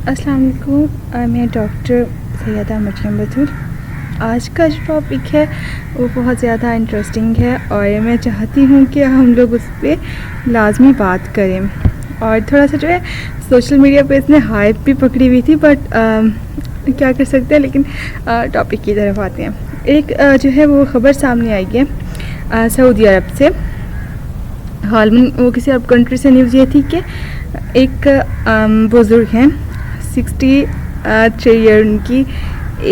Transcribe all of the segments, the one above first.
अस्सलाम वालेकुम। मैं डॉक्टर सैयदा मरियम बतूल। आज का जो टॉपिक है वो बहुत ज़्यादा इंटरेस्टिंग है और मैं चाहती हूँ कि हम लोग उस पर लाजमी बात करें। और थोड़ा सा जो है सोशल मीडिया पे इसने हाइप भी पकड़ी हुई थी, बट क्या कर सकते हैं। लेकिन टॉपिक की तरफ आते हैं। एक जो है वो ख़बर सामने आई है सऊदी अरब से। हाल में वो किसी अरब कंट्री से न्यूज़ ये थी कि एक बुज़ुर्ग हैं, 63 ईयर उनकी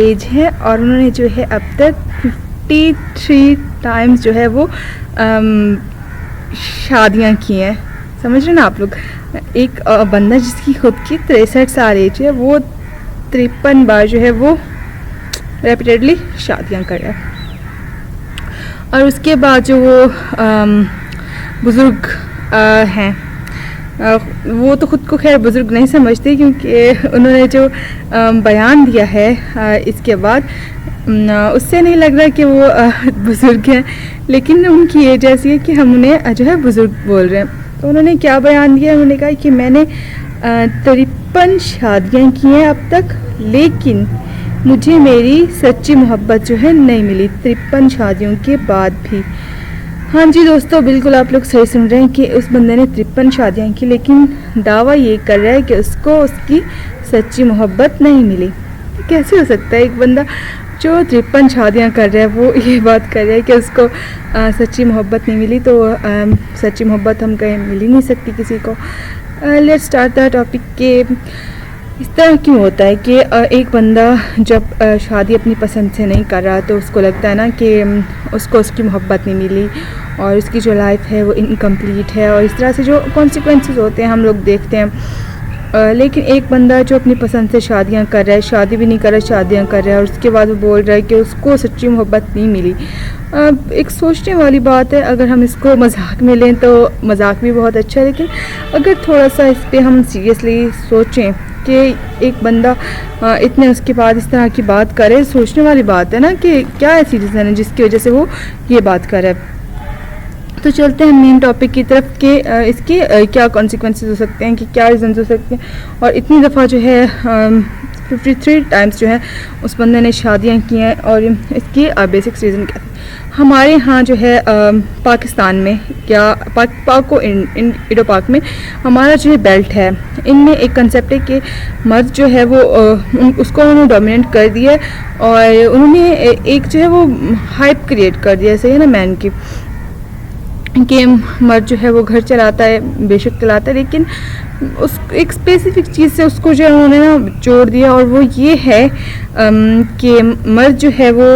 एज है और उन्होंने जो है अब तक 53 टाइम्स जो है वो शादियां की हैं। समझ रहे ना आप लोग। एक बंदा जिसकी खुद की 63 साल एज है, वो 53 बार जो है वो रेपिटेडली शादियां कर रहा है। और उसके बाद जो वो बुज़ुर्ग हैं, वो तो ख़ुद को खैर बुज़ुर्ग नहीं समझते, क्योंकि उन्होंने जो बयान दिया है इसके बाद उससे नहीं लग रहा कि वो बुज़ुर्ग हैं, लेकिन उनकी एज ऐसी है कि हम उन्हें जो है बुज़ुर्ग बोल रहे हैं। तो उन्होंने क्या बयान दिया, उन्होंने कहा कि मैंने 53 शादियाँ की हैं अब तक, लेकिन मुझे मेरी सच्ची मोहब्बत जो है नहीं मिली 53 शादियों के बाद भी। हाँ जी दोस्तों, बिल्कुल आप लोग सही सुन रहे हैं कि उस बंदे ने 53 शादियाँ की, लेकिन दावा ये कर रहा है कि उसको उसकी सच्ची मोहब्बत नहीं मिली। कैसे हो सकता है एक बंदा जो 53 शादियाँ कर रहा है वो ये बात कर रहा है कि उसको सच्ची मोहब्बत नहीं मिली। तो सच्ची मोहब्बत हम कहीं मिल ही नहीं सकती किसी को। लेट्स स्टार्ट द टॉपिक के इस तरह क्यों होता है कि एक बंदा जब शादी अपनी पसंद से नहीं कर रहा तो उसको लगता है ना कि उसको उसकी मोहब्बत नहीं मिली और उसकी जो लाइफ है वो इनकम्प्लीट है, और इस तरह से जो कॉन्सिक्वेंसेस होते हैं हम लोग देखते हैं। लेकिन एक बंदा जो अपनी पसंद से शादियां कर रहा है, शादी भी नहीं कर रहा, शादियां कर रहा है, और उसके बाद वो बोल रहा है कि उसको सच्ची मोहब्बत नहीं मिली। एक सोचने वाली बात है। अगर हम इसको मजाक में लें तो मजाक भी बहुत अच्छा है, लेकिन अगर थोड़ा सा इस पर हम सीरियसली सोचें कि एक बंदा इतने उसके बाद इस तरह की बात करे, सोचने वाली बात है ना कि क्या ऐसी रीज़न है जिसकी वजह से वो ये बात करे। तो चलते हैं मेन टॉपिक की तरफ कि इसके क्या कॉन्सिक्वेंसेस हो सकते हैं, कि क्या रीज़न हो सकते हैं। और इतनी दफ़ा जो है 53 टाइम्स जो है उस बंदे ने शादियां की हैं, और इसकी बेसिक्स रीज़न क्या थे। हमारे यहाँ जो है पाकिस्तान में या पाक को इंडो पाक में हमारा जो है बेल्ट है, इनमें एक कंसेप्ट है कि मर्द जो है वो उसको उन्होंने डोमिनेट कर दिया है, और उन्होंने एक जो है वो हाइप क्रिएट कर दिया है, सही है ना, मैन की, कि मर्द जो है वो घर चलाता है, बेशक चलाता है, लेकिन उस एक स्पेसिफिक चीज़ से उसको जो है उन्होंने ना जोड़ दिया, और वो ये है कि मर्द जो है वो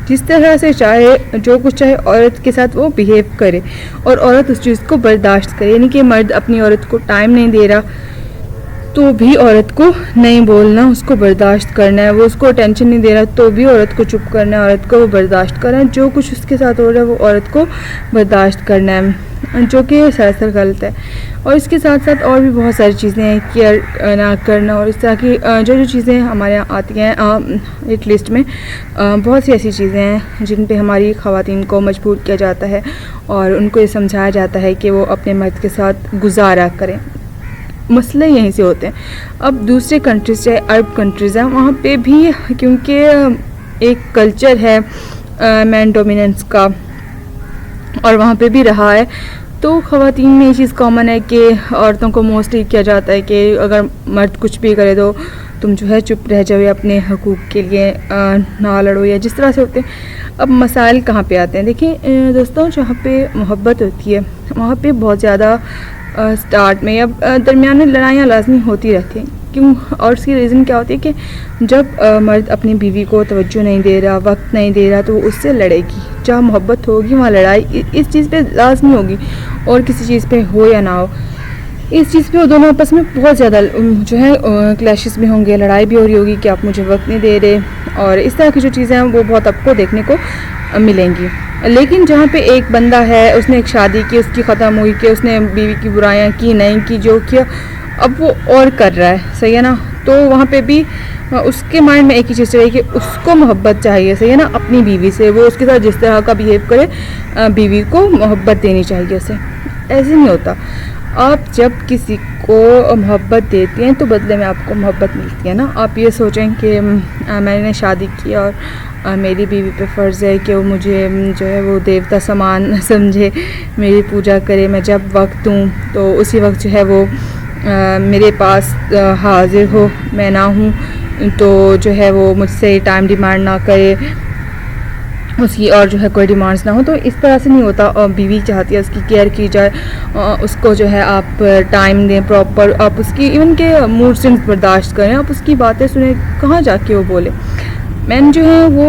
जिस तरह से चाहे, जो कुछ चाहे औरत के साथ वो बिहेव करे, और औरत उस चीज़ को बर्दाश्त करे। यानी कि मर्द अपनी औरत को टाइम नहीं दे रहा तो भी औरत को नहीं बोलना, उसको बर्दाश्त करना है। वो उसको अटेंशन नहीं दे रहा तो भी औरत को चुप करना है, औरत को वो बर्दाश्त करना है। जो कुछ उसके साथ हो रहा है वो औरत को बर्दाश्त करना है, जो कि सरासर गलत है। और इसके साथ साथ और भी बहुत सारी चीज़ें हैं, केयर ना करना, और इस तरह की जो चीज़ें हमारे यहाँ आती हैं एक लिस्ट में बहुत सी ऐसी चीज़ें हैं जिन पे हमारी ख़वातीन को मजबूर किया जाता है, और उनको ये समझाया जाता है कि वो अपने मर्द के साथ गुजारा करें। मसले यहीं से होते हैं। अब दूसरे कंट्रीज़, चाहे अरब कंट्रीज़ हैं, वहाँ पे भी क्योंकि एक कल्चर है मैन डोमिनेंस का, और वहाँ पे भी रहा है, तो ख़वातीन में ये चीज़ कॉमन है कि औरतों को मोस्टली किया जाता है कि अगर मर्द कुछ भी करे तो तुम जो है चुप रह जाओ, या अपने हकूक़ के लिए ना लड़ो, या जिस तरह से होते हैं। अब मसाइल कहाँ पे आते हैं, देखिए दोस्तों, जहाँ पे मोहब्बत होती है वहाँ पे बहुत ज़्यादा स्टार्ट में या दरमियान में लड़ाइयाँ लाजमी होती रहती हैं। क्यों? और उसकी रीज़न क्या होती है कि जब मर्द अपनी बीवी को तवज्जो नहीं दे रहा, वक्त नहीं दे रहा, तो वो उससे लड़ेगी। जहाँ मोहब्बत होगी वहाँ लड़ाई इस चीज़ पे लाजमी होगी, और किसी चीज़ पे हो या ना हो, इस चीज़ पे वो दोनों आपस में बहुत ज़्यादा जो है क्लैशेस भी होंगे, लड़ाई भी हो रही होगी कि आप मुझे वक्त नहीं दे रहे, और इस तरह की जो चीज़ें हैं वो बहुत आपको देखने को मिलेंगी। लेकिन जहाँ पे एक बंदा है, उसने एक शादी की, उसकी ख़त्म हुई, कि उसने बीवी की बुराइयाँ की, नहीं की, जो किया अब वो और कर रहा है, सही है ना, तो वहाँ पे भी उसके माइंड में एक ही चीज़ चाहिए कि उसको मोहब्बत चाहिए, सही है ना, अपनी बीवी से। वो उसके साथ जिस तरह का बिहेव करे, बीवी को मोहब्बत देनी चाहिए उसे। ऐसे नहीं होता। आप जब किसी को मोहब्बत देती हैं तो बदले में आपको मोहब्बत मिलती है ना। आप ये सोचें कि मैंने शादी की और मेरी बीवी पे फ़र्ज़ है कि वो मुझे जो है वो देवता समान समझे, मेरी पूजा करे, मैं जब वक्त दूँ तो उसी वक्त जो है वो मेरे पास हाज़िर हो, मैं ना हूँ तो जो है वो मुझसे टाइम डिमांड ना करे उसकी, और जो है कोई डिमांड्स ना हो। तो इस तरह से नहीं होता। बीवी चाहती है उसकी केयर की जाए, उसको जो है आप टाइम दें प्रॉपर, आप उसकी इवन के मूड स्विंग्स बर्दाश्त करें, आप उसकी बातें सुने, कहाँ जाके वो बोले। मैन जो है वो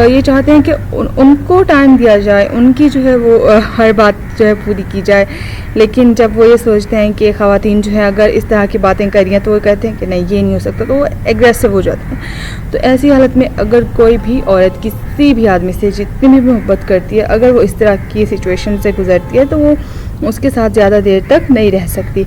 ये चाहते हैं कि उनको टाइम दिया जाए, उनकी जो है वो हर बात जो है पूरी की जाए। लेकिन जब वो ये सोचते हैं कि ख़वातीन जो है अगर इस तरह की बातें करिए तो वो कहते हैं कि नहीं ये नहीं हो सकता, तो वो एग्रेसिव हो जाते हैं। तो ऐसी हालत में अगर कोई भी औरत किसी भी आदमी से जितनी भी मोहब्बत करती है, अगर वो इस तरह की सिचुएशन से गुजरती है तो वो उसके साथ ज़्यादा देर तक नहीं रह सकती।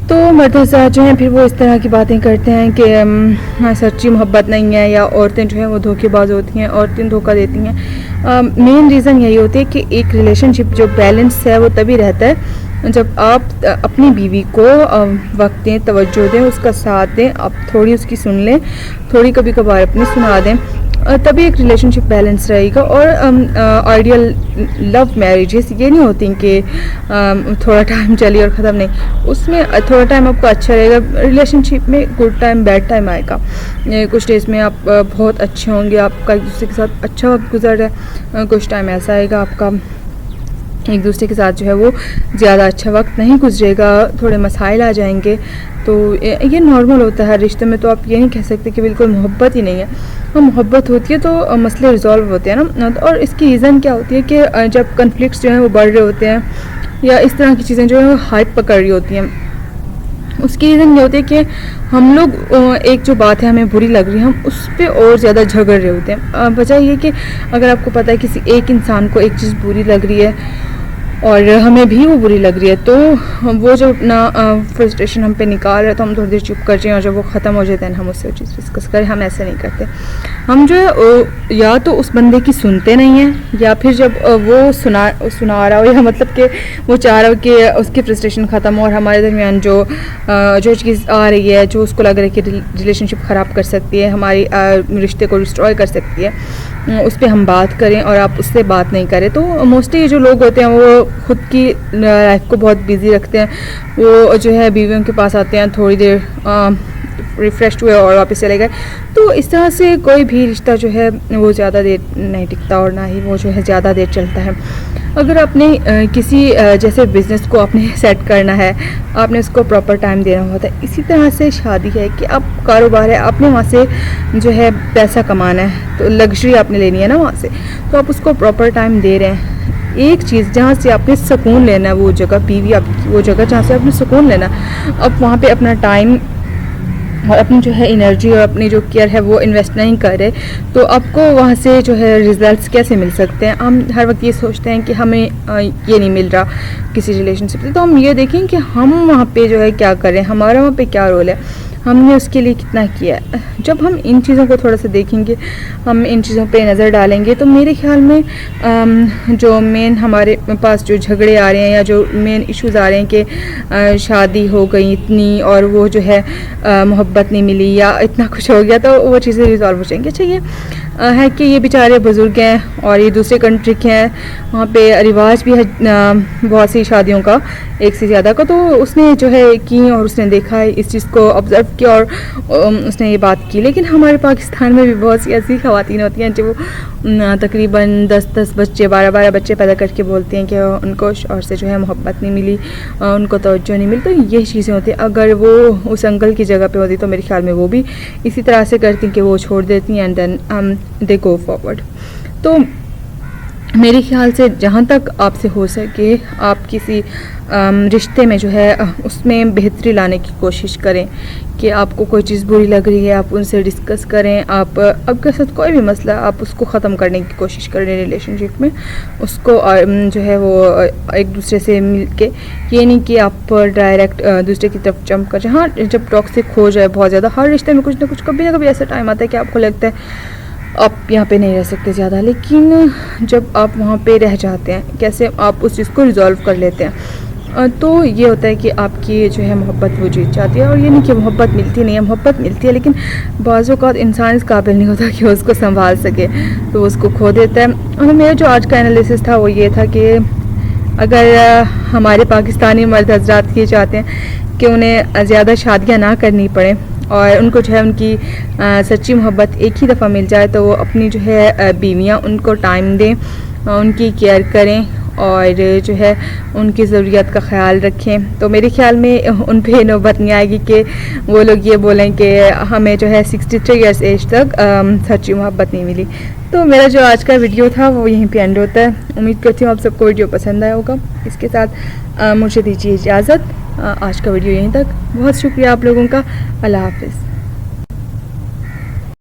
तो मर्दों से जो हैं फिर वो इस तरह की बातें करते हैं कि सच्ची मोहब्बत नहीं है, या औरतें जो हैं वो धोखेबाज होती हैं, औरतें धोखा देती हैं। मेन रीज़न यही होती है कि एक रिलेशनशिप जो बैलेंस है वो तभी रहता है जब आप अपनी बीवी को वक्त दें, तवज्जो दें, उसका साथ दें, आप थोड़ी उसकी सुन लें, थोड़ी कभी कभार अपनी सुना दें, तभी एक रिलेशनशिप बैलेंस रहेगा। और आइडियल लव मैरिजेस ये नहीं होती कि थोड़ा टाइम चली और ख़त्म, नहीं, उसमें थोड़ा टाइम आपको अच्छा रहेगा। रिलेशनशिप में गुड टाइम बैड टाइम आएगा, कुछ डेज़ में आप बहुत अच्छे होंगे, आपका एक दूसरे के साथ अच्छा वक्त गुजर रहा है, कुछ टाइम ऐसा आएगा आपका एक दूसरे के साथ जो है वो ज़्यादा अच्छा वक्त नहीं गुजरेगा, थोड़े मसाइल आ जाएंगे। तो ये नॉर्मल होता है हर रिश्ते में। तो आप ये नहीं कह सकते कि बिल्कुल मोहब्बत ही नहीं है, और मोहब्बत होती है तो मसले रिजॉल्व होते हैं ना। और इसकी रीज़न क्या होती है कि जब कन्फ्लिक्ट्स जो हैं वो बढ़ रहे होते हैं, या इस तरह की चीज़ें जो है हाइप पकड़ रही होती हैं, उसकी रीज़न ये होती है कि हम लोग एक जो बात है हमें बुरी लग रही है, हम उस पर और ज़्यादा झगड़ रहे होते हैं। वजह ये कि अगर आपको पता है किसी एक इंसान को एक चीज़ बुरी लग रही है और हमें भी वो बुरी लग रही है, तो वो जो अपना फ्रस्ट्रेशन हम पे निकाल रहे हैं तो हम थोड़ी देर चुप कर जाएं, और जब वो ख़त्म हो जाता है हम उससे वो चीज़ डिस्कस करें। हम ऐसे नहीं करते। हम जो है या तो उस बंदे की सुनते नहीं हैं, या फिर जब वो सुना रहा हो, या मतलब कि वो चाह रहा हो कि उसकी फ्रस्ट्रेशन ख़त्म हो, और हमारे दरमियान जो चीज़ आ रही है जो उसको लग रहा है कि रिलेशनशिप ख़राब कर सकती है, हमारी रिश्ते को डिस्ट्रॉय कर सकती है, उस पर हम बात करें और आप उससे बात नहीं करें। तो मोस्टली जो लोग होते हैं वो खुद की लाइफ को बहुत बिजी रखते हैं, वो जो है बीवियों के पास आते हैं, थोड़ी देर रिफ़्रेश हुए और वापस चले गए। तो इस तरह से कोई भी रिश्ता जो है वो ज़्यादा देर नहीं टिकता, और ना ही वो जो है ज़्यादा देर चलता है। अगर आपने किसी जैसे बिज़नेस को आपने सेट करना है, आपने उसको प्रॉपर टाइम देना होता है। इसी तरह से शादी है कि आप कारोबार है, आपने वहाँ से जो है पैसा कमाना है, तो लग्जरी आपने लेनी है ना वहाँ से, तो आप उसको प्रॉपर टाइम दे रहे हैं। एक चीज़ जहाँ से आपने सुकून लेना है, वो जगह बीवी आपकी, वो जगह जहाँ से आपने सुकून लेना, आप वहाँ पे अपना टाइम और अपनी जो है एनर्जी और अपनी जो केयर है वो इन्वेस्ट नहीं कर रहे, तो आपको वहाँ से जो है रिजल्ट्स कैसे मिल सकते हैं। हम हर वक्त ये सोचते हैं कि हमें ये नहीं मिल रहा किसी रिलेशनशिप से, तो हम ये देखें कि हम वहाँ पे जो है क्या करें, हमारा वहाँ पे क्या रोल है, हमने उसके लिए कितना किया है। जब हम इन चीज़ों को थोड़ा सा देखेंगे, हम इन चीज़ों पे नज़र डालेंगे, तो मेरे ख्याल में जो मेन हमारे पास जो झगड़े आ रहे हैं या जो मेन इश्यूज़ आ रहे हैं कि शादी हो गई इतनी और वो जो है मोहब्बत नहीं मिली या इतना कुछ हो गया, तो वो चीज़ें रिजॉल्व हो जाएंगी। अच्छा, ये है कि ये बेचारे बुज़ुर्ग हैं और ये दूसरे कंट्री के हैं, वहाँ पे रिवाज भी है बहुत सी शादियों का, एक से ज़्यादा का। तो उसने जो है की और उसने देखा है, इस चीज़ को ऑब्ज़र्व किया और उसने ये बात की। लेकिन हमारे पाकिस्तान में भी बहुत सी ऐसी ख़वातीन होती हैं जो तकरीबन 10-10 बच्चे, 12-12 बच्चे पैदा करके बोलती हैं कि उनको शौहर से जो है मोहब्बत नहीं मिली, उनको तवज्जो नहीं मिली। तो यही चीज़ें होती हैं। अगर वो उस अंकल की जगह पे होती तो मेरे ख्याल में वो भी इसी तरह से करती कि वो छोड़ देती हैं and then they go forward. तो मेरे ख्याल से जहाँ तक आपसे हो सके आप किसी रिश्ते में जो है उसमें बेहतरी लाने की कोशिश करें कि आपको कोई चीज़ बुरी लग रही है, आप उनसे डिस्कस करें। आप आपके साथ कोई भी मसला आप उसको ख़त्म करने की कोशिश करें रिलेशनशिप में, उसको जो है वो एक दूसरे से मिल के, ये नहीं कि आप डायरेक्ट दूसरे की तरफ जंप कर जाए। हाँ, जब टॉक्सिक हो जाए बहुत ज़्यादा, हर रिश्ते में कुछ ना कुछ कभी ना कभी ऐसा टाइम आता है कि आपको लगता है आप यहाँ पे नहीं रह सकते ज़्यादा, लेकिन जब आप वहाँ पे रह जाते हैं, कैसे आप उस चीज़ को रिजॉल्व कर लेते हैं। तो ये होता है कि आपकी जो है मोहब्बत वो जीत जाती है। और ये नहीं कि मोहब्बत मिलती नहीं है, मोहब्बत मिलती है, लेकिन बाज़ औक़ात इंसान इस काबिल नहीं होता कि उसको संभाल सके, तो उसको खो देता है। और मेरा जो आज का एनालिसिस था वो ये था कि अगर हमारे पाकिस्तानी मर्द हज़रात ये चाहते हैं कि उन्हें ज़्यादा शादियाँ ना करनी पड़े और उनको जो है उनकी सच्ची मोहब्बत एक ही दफ़ा मिल जाए, तो वो अपनी जो है बीवियाँ उनको टाइम दें, उनकी केयर करें और जो है उनकी ज़रूरियात का ख़्याल रखें। तो मेरे ख़्याल में उन पे नौबत नहीं आएगी कि वो लोग ये बोलें कि हमें जो है 63 ईयर्स एज तक सच्ची मोहब्बत नहीं मिली। तो मेरा जो आज का वीडियो था वो यहीं पे एंड होता है। उम्मीद करती हूँ आप सबको वीडियो पसंद आया होगा। इसके साथ मुझे दीजिए इजाज़त। आज का वीडियो यहीं तक। बहुत शुक्रिया आप लोगों का। अल्लाह हाफ़िज़।